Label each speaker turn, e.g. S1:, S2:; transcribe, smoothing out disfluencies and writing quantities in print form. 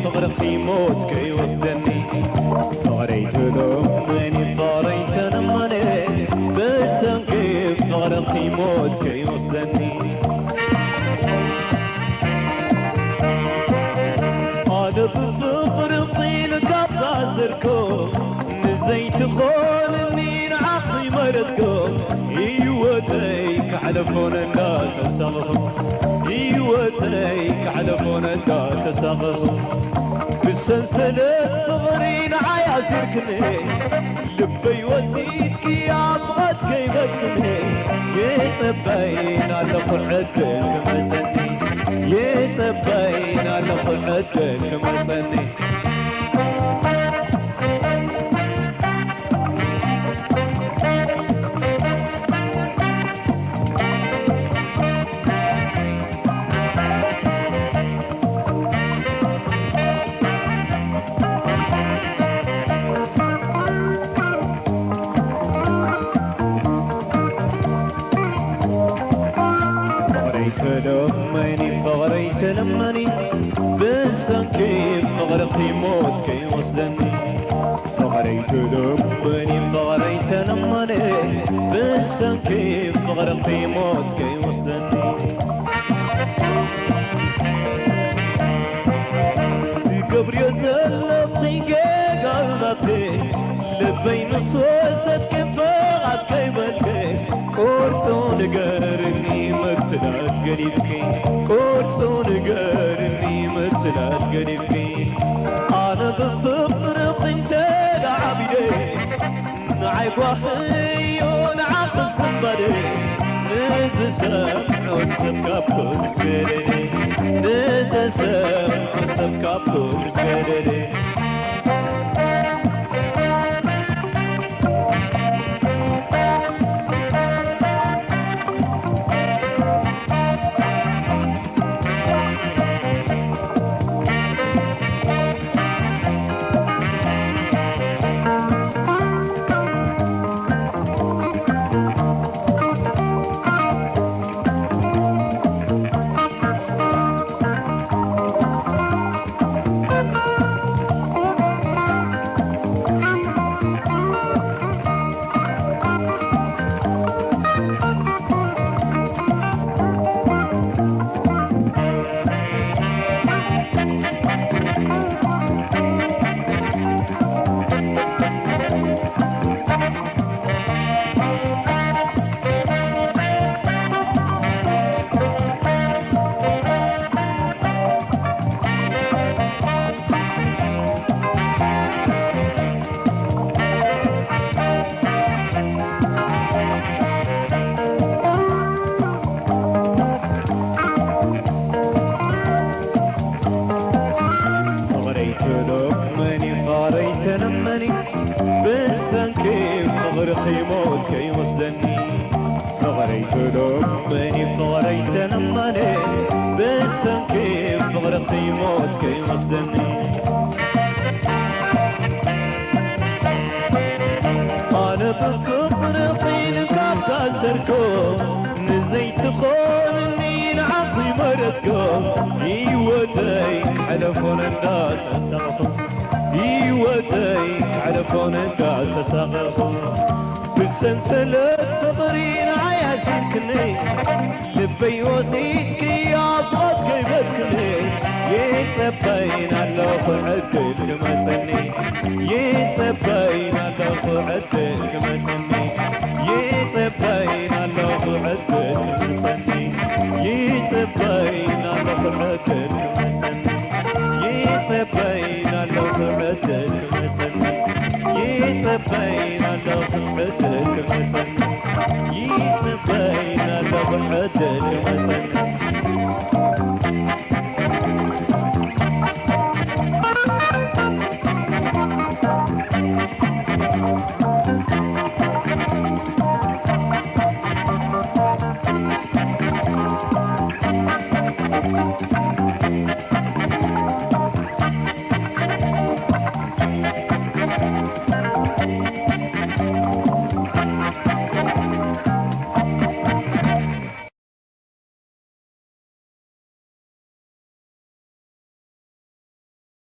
S1: فغرقي موت كي وصدني غريت لأمني طاريت نمني بسم كيف فغرقي موت كي وصدني أنا بفغرقي لقطع زركو نزيت خولني نعقي مردكو ايوتيك على فون الناس تسغهم ايوتيك على فون الناس تسغهم بالسلسلة صغرين عيا زركني لبي وزيدك يا بغد كيبتني يتبين على فرحتك مسني يتبين على فرحتك مسني لأمني فغريت لمني بسن كيف فغرقي موت كي وصلني فغريت لأمني فغريت لمني بسن كيف فغرقي موت كي وصلني قبر يزلطي قلبي لبين صوتك كيف غاد كيبتك كورسون قرني مثلات قريبكي كورسون قرني مثلات قريبكي انا بفطر انت لعبيدي نعيب وحيون عقل صبري نتسامح وسبكابكو بسبيلي نتسامح وسبكابكو بسبيلي بسن كيف فغرقي موت كي وصلني فغريت لأمني فغريت نمني بسن كيف فغرقي موت كي وصلني أنا بفغرقي لقطع زركو نزيت خولني نعطي مردكو ايوتيك على فون الناس تسغفهم ايوتيك على فون الناس تسغفهم بالسلسلة صغرين عيا زركني لبي وزيدك يا بغد كيبتني يتبين على فرحتك مسني يتبين على فرحتك مسني يتبين على فرحتك مسني يتبين على فرحتك مسني يتبين على فرحتك مسني يتبين على فرحتك مسني يتبين على فرحتك مسني